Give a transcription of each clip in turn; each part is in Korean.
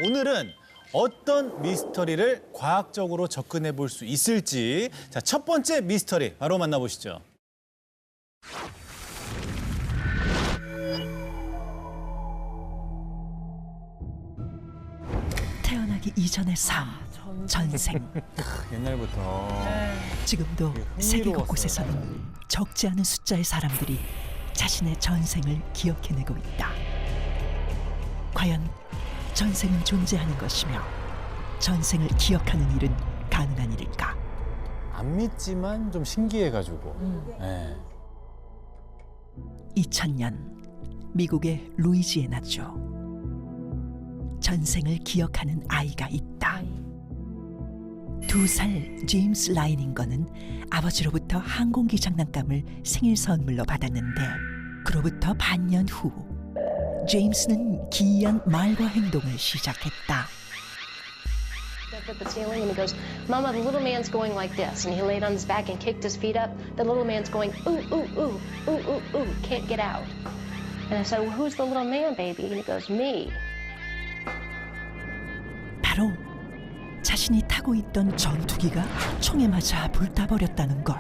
오늘은 어떤 미스터리를 과학적으로 접근해 볼 수 있을지, 자, 첫 번째 미스터리 바로 만나보시죠. 태어나기 이전의 삶, 전생. 옛날부터 지금도 세계 곳곳에서는 적지 않은 숫자의 사람들이 자신의 전생을 기억해내고 있다. 과연 전생은 존재하는 것이며 전생을 기억하는 일은 가능한 일일까? 안 믿지만 좀 신기해가지고. 네. 2000년 미국의 루이지애나주. 전생을 기억하는 아이가 있다. 2살 제임스 라이닝거는 아버지로부터 항공기 장난감을 생일 선물로 받았는데, 그로부터 반년 후 제임스는 기이한 말과 행동을 시작했다. Up at the ceiling and he goes, "Mama, the little man's going like this." And he laid on his back and kicked his feet up. The little man's going, "Ooh, ooh, ooh, ooh, ooh, ooh, can't get out." And I said, "Well, who's the little man, baby?" And he goes, "Me." 바로 자신이 타고 있던 전투기가 총에 맞아 불타버렸다는 것.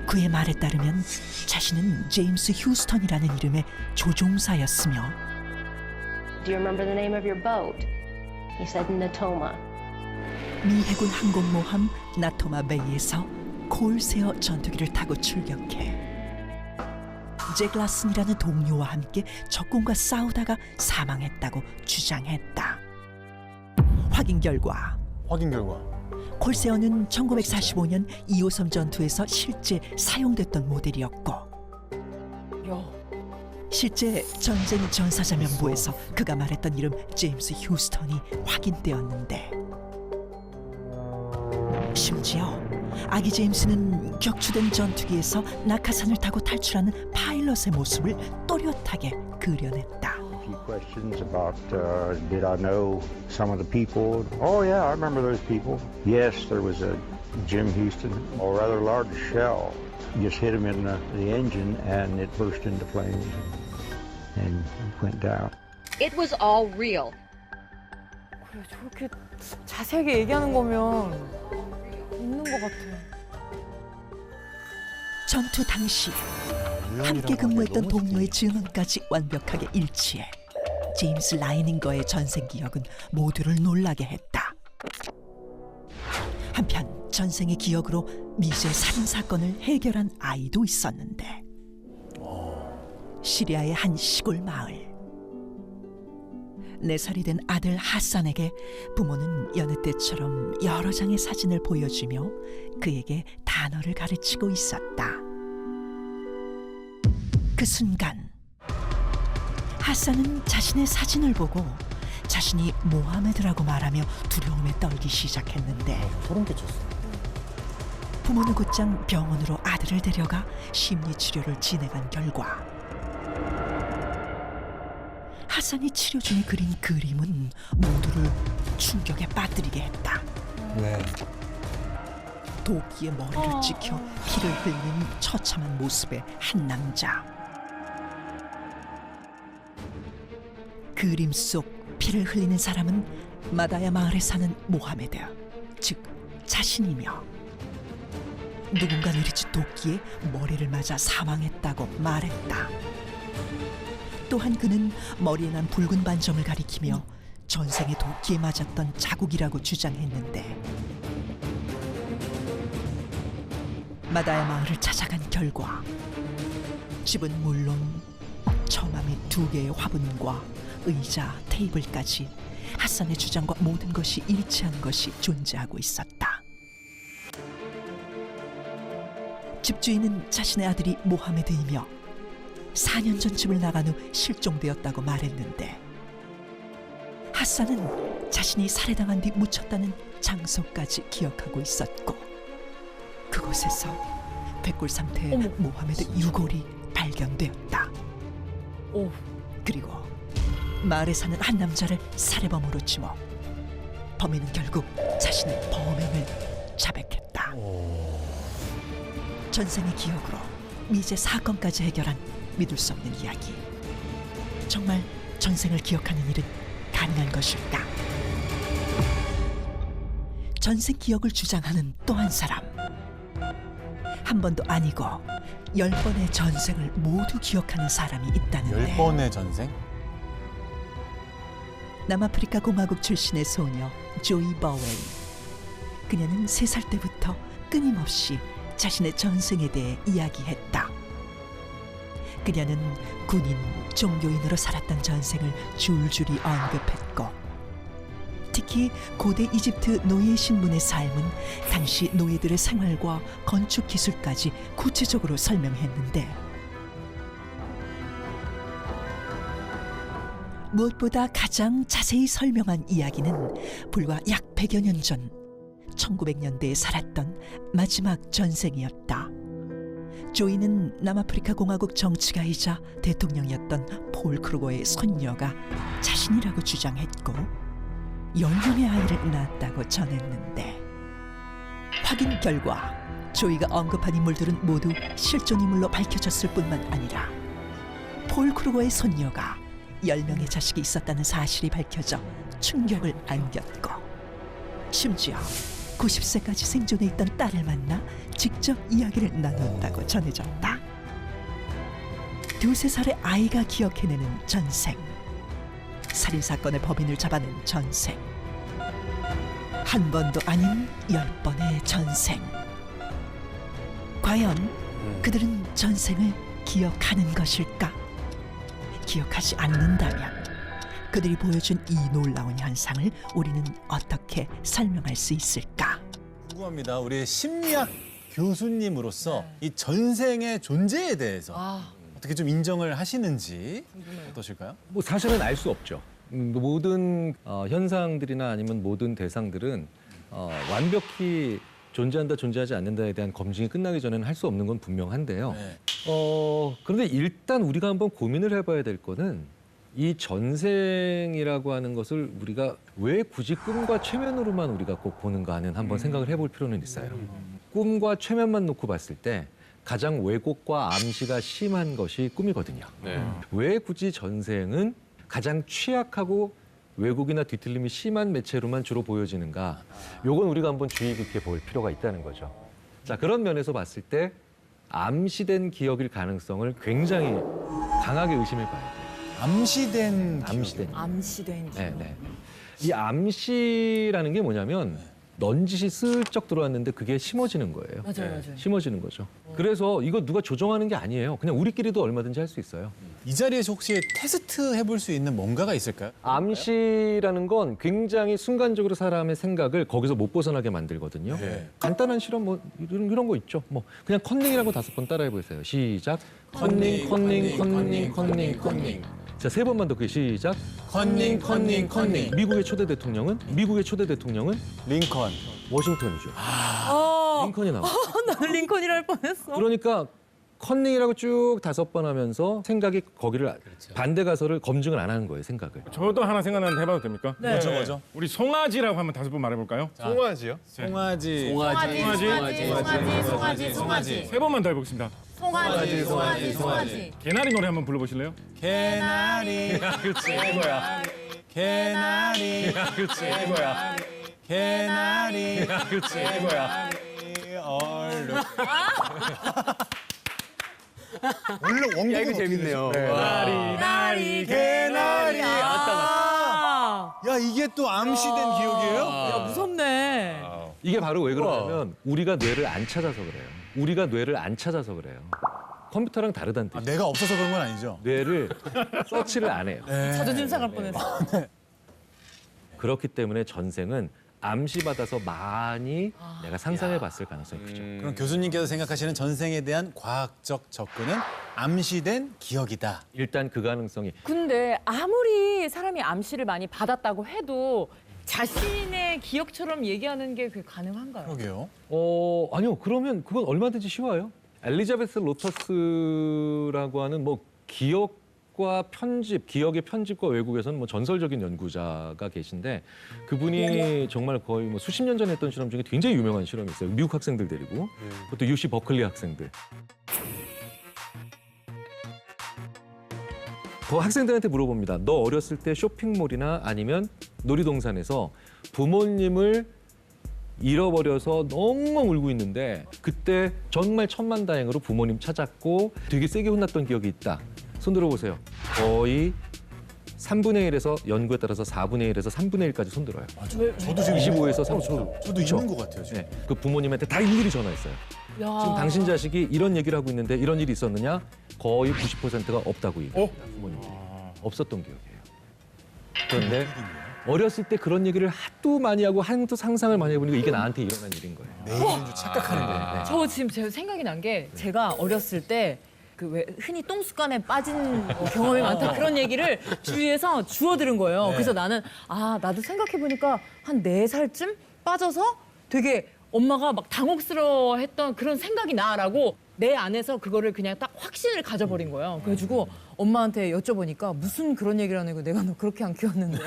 그의 말에 따르면 자신은 제임스 휴스턴이라는 이름의 조종사였으며, "Do you remember the name of your boat?" He said, "Natoma." 미 해군 항공모함 나토마 베이에서 콜세어 전투기를 타고 출격해 잭 라슨이라는 동료와 함께 적군과 싸우다가 사망했다고 주장했다. 확인 결과 콜세어는 1945년 2호섬 전투에서 실제 사용됐던 모델이었고, 실제 전쟁 전사자명부에서 그가 말했던 이름 제임스 휴스턴이 확인되었는데, 심지어 아기 제임스는 격추된 전투기에서 낙하산을 타고 탈출하는 파일럿의 모습을 또렷하게 그려냈다. Few questions about did I know some of the people? Oh yeah, I remember those people. Yes, there was a Jim Houston, a rather large shell, just hit him in the engine and it burst into flames and went down. It was all real. 그래, 저렇게 자세하게 얘기하는 거면 있는 것 같아. 전투 당시 함께 근무했던 동료의 증언까지 완벽하게 일치해 제임스 라이닝거의 전생 기억은 모두를 놀라게 했다. 한편 전생의 기억으로 미제 살인 사건을 해결한 아이도 있었는데, 시리아의 한 시골 마을. 4살이 된 아들 하산에게 부모는 여느 때처럼 여러 장의 사진을 보여주며 그에게 단어를 가르치고 있었다. 그 순간 하산은 자신의 사진을 보고 자신이 모하메드라고 말하며 두려움에 떨기 시작했는데, 소름 끼쳤어. 부모는 곧장 병원으로 아들을 데려가 심리치료를 진행한 결과 하산이 치료 중에 그린 그림은 모두를 충격에 빠뜨리게 했다. 왜? 도끼에 머리를 찍혀 피를 흘리는 처참한 모습의 한 남자. 그림 속 피를 흘리는 사람은 마다야 마을에 사는 모하메드, 즉 자신이며, 누군가 내리친 도끼에 머리를 맞아 사망했다고 말했다. 또한 그는 머리에 난 붉은 반점을 가리키며 전생에 도끼에 맞았던 자국이라고 주장했는데, 마다야 마을을 찾아간 결과 집은 물론 처마 및 2개의 화분과 의자, 테이블까지 하산의 주장과 모든 것이 일치한 것이 존재하고 있었다. 집주인은 자신의 아들이 모하메드이며 4년 전 집을 나간 후 실종되었다고 말했는데, 하산은 자신이 살해당한 뒤 묻혔다는 장소까지 기억하고 있었고, 그곳에서 백골 상태의 모하메드 유골이 발견되었다. 그리고 마을에 사는 한 남자를 살해범으로 치워 범인은 결국 자신의 범행을 자백했다. 전생의 기억으로 미제 사건까지 해결한 믿을 수 없는 이야기. 정말 전생을 기억하는 일은 가능한 것일까? 전생 기억을 주장하는 또 한 사람. 한 번도 아니고 10번의 전생을 모두 기억하는 사람이 있다는데 10번의 전생? 남아프리카 공화국 출신의 소녀 조이 버웨이. 그녀는 3살 때부터 끊임없이 자신의 전생에 대해 이야기했다. 그녀는 군인, 종교인으로 살았던 전생을 줄줄이 언급했고 특히 고대 이집트 노예 신분의 삶은 당시 노예들의 생활과 건축 기술까지 구체적으로 설명했는데 무엇보다 가장 자세히 설명한 이야기는 불과 약 100여 년 전 1900년대에 살았던 마지막 전생이었다. 조이는 남아프리카 공화국 정치가이자 대통령이었던 폴 크루거의 손녀가 자신이라고 주장했고 10명의 아이를 낳았다고 전했는데 확인 결과 조이가 언급한 인물들은 모두 실존 인물로 밝혀졌을 뿐만 아니라 폴 크루거의 손녀가 10명의 자식이 있었다는 사실이 밝혀져 충격을 안겼고 심지어 90세까지 생존해 있던 딸을 만나 직접 이야기를 나눴다고 전해졌다. 2~3살의 아이가 기억해내는 전생, 살인사건의 법인을 잡아낸 전생, 한 번도 아닌 10번의 전생. 과연 그들은 전생을 기억하는 것일까? 기억하지 않는다면 그들이 보여준 이 놀라운 현상을 우리는 어떻게 설명할 수 있을까? 궁금합니다. 우리 심리학 교수님으로서 이 전생의 존재에 대해서 어떻게 좀 인정을 하시는지 어떠실까요? 뭐 사실은 알 수 없죠. 모든 현상들이나 아니면 모든 대상들은 완벽히 존재한다, 존재하지 않는다에 대한 검증이 끝나기 전에는 할 수 없는 건 분명한데요. 네. 그런데 일단 우리가 한번 고민을 해봐야 될 거는 이 전생이라고 하는 것을 우리가 왜 굳이 꿈과 최면으로만 우리가 꼭 보는가 하는 한번 생각을 해볼 필요는 있어요. 꿈과 최면만 놓고 봤을 때 가장 왜곡과 암시가 심한 것이 꿈이거든요. 왜 굳이 전생은 가장 취약하고 왜곡이나 뒤틀림이 심한 매체로만 주로 보여지는가? 요건 우리가 한번 주의 깊게 볼 필요가 있다는 거죠. 자, 그런 면에서 봤을 때 암시된 기억일 가능성을 굉장히 강하게 의심해 봐야 돼요. 암시된 암시된 기억. 네. 이 암시라는 게 뭐냐면 넌지시 슬쩍 들어왔는데 그게 심어지는 거예요. 맞아요. 심어지는 거죠. 그래서 이거 누가 조정하는 게 아니에요. 그냥 우리끼리도 얼마든지 할 수 있어요. 이 자리에서 혹시 테스트 해볼 수 있는 뭔가가 있을까요? 암시라는 건 굉장히 순간적으로 사람의 생각을 거기서 못 벗어나게 만들거든요. 네. 간단한 실험 뭐 이런 거 있죠. 뭐 그냥 컨닝이라고 5번 따라해 보세요. 시작. 컨닝. 자, 3번만 더 시작. 컨닝. 미국의 초대 대통령은 링컨. 워싱턴이죠. 링컨이 나와. 나는 링컨이라 할 뻔했어. 그러니까 컨닝이라고 쭉 5번 하면서 생각이 거기를 반대 가설을 검증을 안 하는 거예요, 생각을. 저도 하나 생각나는데 해봐도 됩니까? 네. 뭐죠? 우리 송아지라고 한번 5번 말해볼까요? 송아지. 3번만 더 해보겠습니다. 송아지. 개나리 노래 한번 불러보실래요? 개나리. 그렇지. 이거야. 개나리. 그렇지. 이거야. 개나리. 그렇지. 이거야. 얼룩. 원래 원곡은 이거 재밌네요. 나리 개나리. 아, 야, 이게 또 암시된 기억이에요? 야, 무섭네. 이게 바로 왜 그러냐면 우리가 뇌를 안 찾아서 그래요. 컴퓨터랑 다르다는 뜻이에요. 내가 없어서 그런 건 아니죠? 뇌를 서치를 안 해요. 자존심 상할 뻔했어. 그렇기 때문에 전생은 암시받아서 많이 내가 상상해 봤을 가능성이 크죠. 그럼 교수님께서 생각하시는 전생에 대한 과학적 접근은 암시된 기억이다. 일단 그 가능성이 근데 아무리 사람이 암시를 많이 받았다고 해도 자신의 기억처럼 얘기하는 게 그게 가능한가요? 그러게요. 아니요. 그러면 그건 얼마든지 쉬워요. 엘리자베스 로터스라고 하는 뭐 기억의 편집과 왜곡에서는 뭐 전설적인 연구자가 계신데 그분이 정말 거의 뭐 수십 년 전에 했던 실험 중에 굉장히 유명한 실험이 있어요. 미국 학생들 데리고 그것도 UC 버클리 학생들. 학생들한테 물어봅니다. 너 어렸을 때 쇼핑몰이나 아니면 놀이동산에서 부모님을 잃어버려서 너무 울고 있는데 그때 정말 천만다행으로 부모님 찾았고 되게 세게 혼났던 기억이 있다. 손 들어보세요. 거의 3분의 1에서 연구에 따라서 4분의 1에서 3분의 1까지 손 들어요. 저도 지금 25에서 30. 저도 있는 것 같아요 지금. 네, 그 부모님한테 다 일일이 전화했어요. 지금 당신 자식이 이런 얘기를 하고 있는데 이런 일이 있었느냐? 거의 90%가 없다고 얘기해요. 부모님. 없었던 기억이에요. 그런데 어렸을 때 그런 얘기를 하도 많이 하고 한도 상상을 많이 해보니까 이게 나한테 일어난 일인 거예요. 내일인 줄 착각하는 거예요. 네. 저 지금 제 생각이 난 게 제가 어렸을 때 그 왜 흔히 똥습관에 빠진 경험이 많다 그런 얘기를 주위에서 주워 들은 거예요. 그래서 나는 나도 생각해 보니까 한 4살쯤 빠져서 되게 엄마가 막 당혹스러워했던 그런 생각이 나라고 내 안에서 그거를 그냥 딱 확신을 가져버린 거예요. 그래가지고 엄마한테 여쭤보니까 무슨 그런 얘기를 하는 거 내가 너 그렇게 안 키웠는데.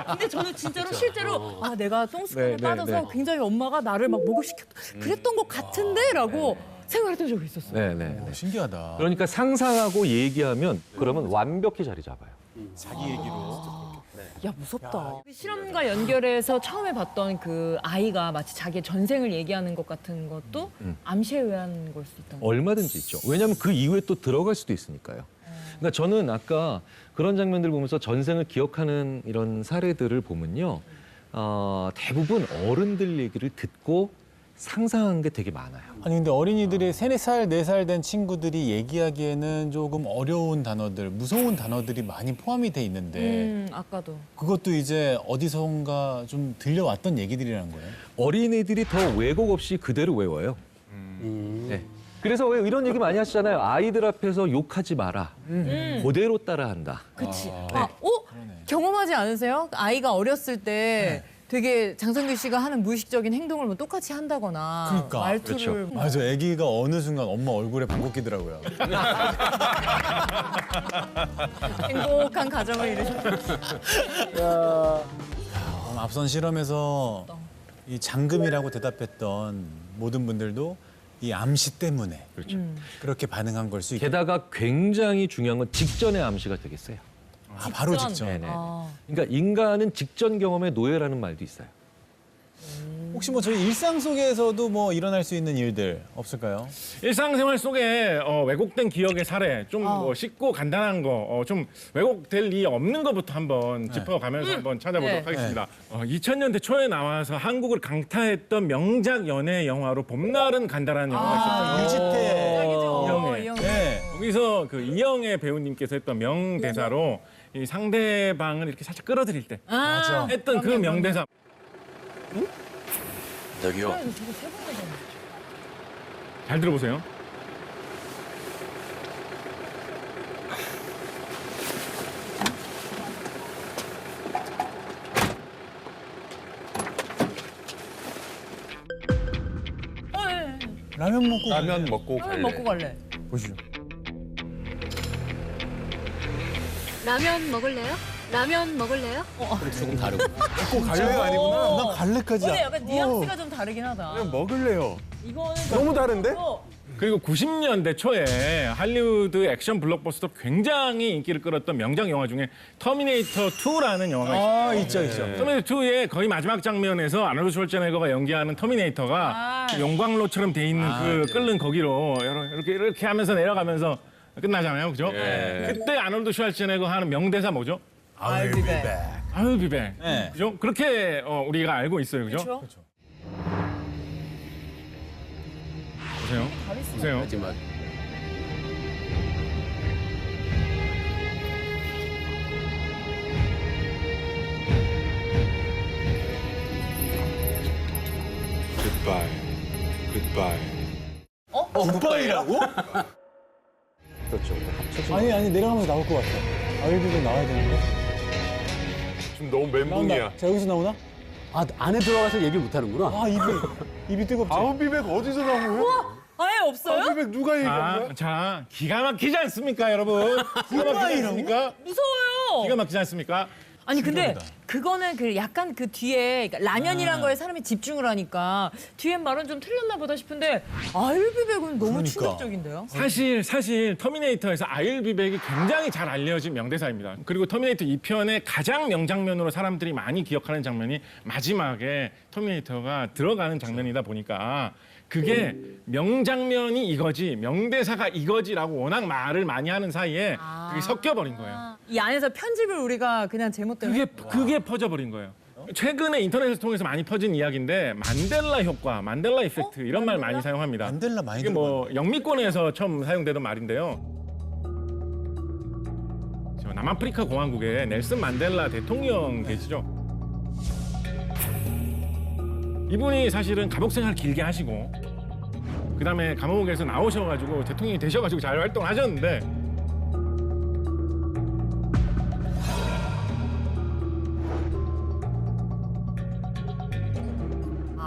근데 저는 진짜로 실제로 내가 똥습관에 빠져서 굉장히 엄마가 나를 막 목욕시켰 그랬던 것 같은데라고 생각했던 적이 있었어요. 네. 신기하다. 그러니까 상상하고 얘기하면 그러면 완벽히 자리 잡아요. 자기 얘기로. 야 무섭다. 실험과 연결해서 처음에 봤던 그 아이가 마치 자기의 전생을 얘기하는 것 같은 것도 암시에 의한 걸 수 있다는 거예요. 얼마든지 있죠. 왜냐하면 그 이후에 또 들어갈 수도 있으니까요. 그러니까 저는 아까 그런 장면들 보면서 전생을 기억하는 이런 사례들을 보면요. 대부분 어른들 얘기를 듣고 상상한 게 되게 많아요. 아니 근데 어린이들이 3, 4살, 4살 된 친구들이 얘기하기에는 조금 어려운 단어들, 무서운 단어들이 많이 포함이 돼 있는데 아까도. 그것도 이제 어디선가 좀 들려왔던 얘기들이라는 거예요. 어린이들이 더 왜곡 없이 그대로 외워요. 네. 그래서 왜 이런 얘기 많이 하시잖아요. 아이들 앞에서 욕하지 마라. 그대로 따라한다. 그치. 경험하지 않으세요? 아이가 어렸을 때 되게 장성규 씨가 하는 무의식적인 행동을 뭐 똑같이 한다거나 그러니까. 말투를 맞아, 아기가 어느 순간 엄마 얼굴에 방귀 끼더라고요. 행복한 가정을 이루셨다. 그럼 앞선 실험에서 이 장금이라고 대답했던 모든 분들도 이 암시 때문에 그렇죠. 그렇게 반응한 걸 수 있겠다. 게다가 굉장히 중요한 건 직전의 암시가 되게 세요. 바로 직전. 네네. 그러니까 인간은 직전 경험의 노예라는 말도 있어요. 혹시 뭐 저희 일상 속에서도 뭐 일어날 수 있는 일들 없을까요? 일상생활 속에 왜곡된 기억의 사례, 좀 뭐 쉽고 간단한 거, 좀 왜곡될 리 없는 것부터 한번 짚어가면서 한번 찾아보도록 하겠습니다. 2000년대 초에 나와서 한국을 강타했던 명작 연애 영화로 봄날은 간다라는 영화가 있었죠. 유지태. 이영애. 네. 여기서 그 이영애 배우님께서 했던 명대사로 이 상대방을 이렇게 살짝 끌어들일 때 맞아. 했던 그 명대사. 저기요. 잘 들어보세요. 라면 먹고 라면 먹고 갈래. 먹고 갈래. 보시죠. 라면 먹을래요? 라면 먹을래요? 조금 다르고. 먹고 갈래가 아니구나. 난 갈래까지. 근데 약간 뉘앙스가 좀 다르긴 하다. 먹을래요. 이거는 너무 다른데? 그리고 90년대 초에 할리우드 액션 블록버스터 굉장히 인기를 끌었던 명작 영화 중에 터미네이터 2라는 영화가 있어요. 있죠. 터미네이터 2의 거의 마지막 장면에서 아놀드 슈왈제네거가 연기하는 터미네이터가 그 용광로처럼 돼 있는 그 끓는 거기로 이렇게 하면서 내려가면서 끝나잖아요. 그죠? 그때 아놀드 슈왈제네거 하는 명대사 뭐죠? I'll be back. 아유 비백. 네. 그죠? 그렇게 우리가 알고 있어요. 그죠? 그렇죠. 보세요. 하지만 굿바이라고? 그렇죠. 합쳐서 아니 내려가면서 나올 것 같아. 아이들도 나와야 되는데. 지금 너무 나온다. 멘붕이야. 자 여기서 나오나? 아, 안에 들어가서 얘기를 못 하는구나. 아 입이 뜨겁지. 아우비백 어디서 나온 거야? 아예 없어요? 아우비백 누가 얘기한 거야? 자, 기가 막히지 않습니까, 여러분? 기가 막히지 않습니까? 무서워요. 기가 막히지 않습니까? 아니 근데 신기하다. 그거는 그 약간 그 뒤에 그러니까 라면이란 거에 사람이 집중을 하니까 뒤에 말은 좀 틀렸나 보다 싶은데 아일비백은 너무 그러니까. 충격적인데요. 사실 터미네이터에서 아일비백이 굉장히 잘 알려진 명대사입니다. 그리고 터미네이터 2편의 가장 명장면으로 사람들이 많이 기억하는 장면이 마지막에 터미네이터가 들어가는 장면이다 보니까 그게 명장면이 이거지 명대사가 이거지라고 워낙 말을 많이 하는 사이에 그게 섞여버린 거예요. 이 안에서 편집을 우리가 그냥 제목 때문에 그게 퍼져버린 거예요. 최근에 인터넷을 통해서 많이 퍼진 이야기인데 만델라 효과, 만델라 이펙트 이런 말 많이 사용합니다. 만델라 많이 이게 뭐 영미권에서 처음 사용되던 말인데요. 저 남아프리카 공화국에 넬슨 만델라 대통령 계시죠? 이분이 사실은 감옥 생활 길게 하시고 그다음에 감옥에서 나오셔가지고 대통령이 되셔가지고 잘 활동하셨는데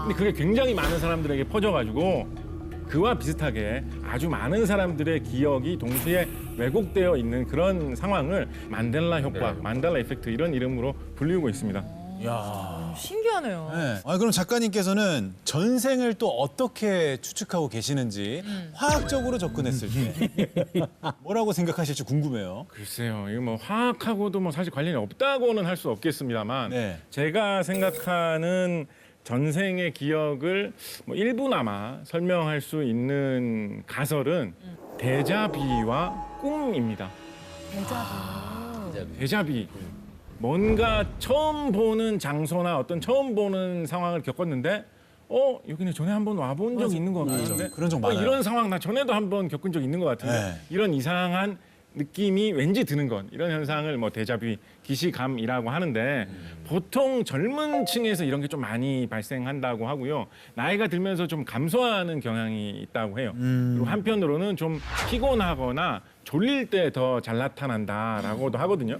근데 그게 굉장히 많은 사람들에게 퍼져가지고 그와 비슷하게 아주 많은 사람들의 기억이 동시에 왜곡되어 있는 그런 상황을 만델라 효과, 만델라 이펙트 이런 이름으로 불리우고 있습니다. 야. 신기하네요. 네. 그럼 작가님께서는 전생을 또 어떻게 추측하고 계시는지 화학적으로 접근했을 때 뭐라고 생각하실지 궁금해요. 글쎄요, 이거 뭐 화학하고도 뭐 사실 관련이 없다고는 할 수 없겠습니다만 네. 제가 생각하는 전생의 기억을 뭐 일부나마 설명할 수 있는 가설은 데자비와 꿈입니다. 데자비. 뭔가 처음 보는 장소나 어떤 처음 보는 상황을 겪었는데 여기는 전에 한번 와본 적 있는 것 같은데 그런 적 많아요. 이런 상황 나 전에도 한번 겪은 적 있는 것 같은데 네. 이런 이상한 느낌이 왠지 드는 것 이런 현상을 뭐 데자뷰, 기시감이라고 하는데 보통 젊은 층에서 이런 게 좀 많이 발생한다고 하고요. 나이가 들면서 좀 감소하는 경향이 있다고 해요. 그리고 한편으로는 좀 피곤하거나 졸릴 때 더 잘 나타난다라고도 하거든요.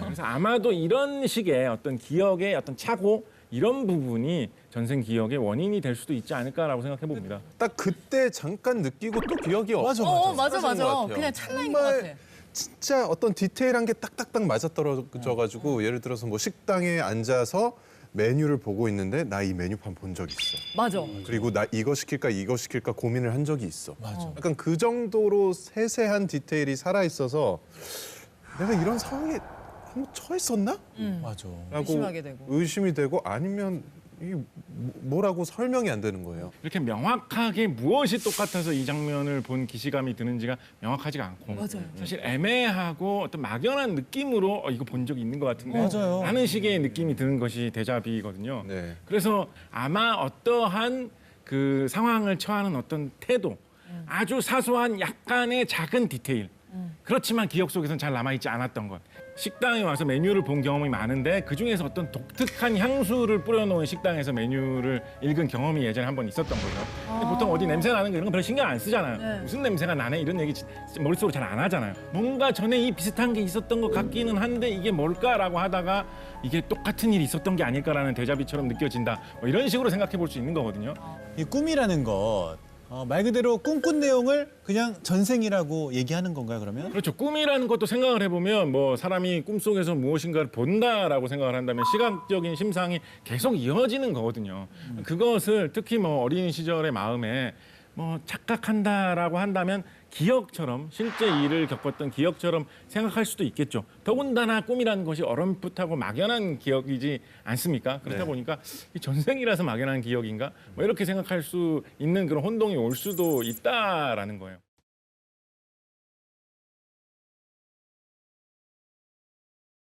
그래서 아마도 이런 식의 어떤 기억의 어떤 착오 이런 부분이 전생 기억의 원인이 될 수도 있지 않을까라고 생각해 봅니다. 딱 그때 잠깐 느끼고 또 기억이 맞아, 맞아. 사라지는 것 같아요. 그냥 찰나인 것 정말 같아. 진짜 어떤 디테일한 게 딱딱딱 맞아떨어져가지고 예를 들어서 뭐 식당에 앉아서 메뉴를 보고 있는데 나 이 메뉴판 본 적 있어. 맞아. 그리고 나 이거 시킬까 고민을 한 적이 있어. 맞아. 약간 그 정도로 세세한 디테일이 살아 있어서 내가 이런 상황에 한번 처했었나? 맞아. 라고 의심하게 되고. 의심이 되고 아니면 이게 뭐라고 설명이 안 되는 거예요. 이렇게 명확하게 무엇이 똑같아서 이 장면을 본 기시감이 드는지가 명확하지가 않고 맞아요. 사실 애매하고 어떤 막연한 느낌으로 이거 본 적이 있는 것 같은데 맞아요. 라는 식의 느낌이 드는 것이 데자비거든요. 네. 그래서 아마 어떠한 그 상황을 처하는 어떤 태도 아주 사소한 약간의 작은 디테일 그렇지만 기억 속에서는 잘 남아있지 않았던 것. 식당에 와서 메뉴를 본 경험이 많은데 그중에서 어떤 독특한 향수를 뿌려놓은 식당에서 메뉴를 읽은 경험이 예전에 한 번 있었던 거죠. 근데 보통 어디 냄새 나는 거 이런 거 별로 신경 안 쓰잖아요. 네. 무슨 냄새가 나네 이런 얘기 머릿속으로 잘 안 하잖아요. 뭔가 전에 이 비슷한 게 있었던 것 같기는 한데 이게 뭘까라고 하다가 이게 똑같은 일이 있었던 게 아닐까라는 데자비처럼 느껴진다. 뭐 이런 식으로 생각해 볼 수 있는 거거든요. 이 꿈이라는 것, 말 그대로 꿈꾼 내용을 그냥 전생이라고 얘기하는 건가요, 그러면? 그렇죠. 꿈이라는 것도 생각을 해보면 뭐 사람이 꿈속에서 무엇인가를 본다라고 생각을 한다면 시각적인 심상이 계속 이어지는 거거든요. 그것을 특히 뭐 어린 시절의 마음에 뭐 착각한다라고 한다면 기억처럼 실제 일을 겪었던 기억처럼 생각할 수도 있겠죠. 더군다나 꿈이라는 것이 어렴풋하고 막연한 기억이지 않습니까? 그렇다 보니까 이 전생이라서 막연한 기억인가? 뭐 이렇게 생각할 수 있는 그런 혼동이 올 수도 있다라는 거예요.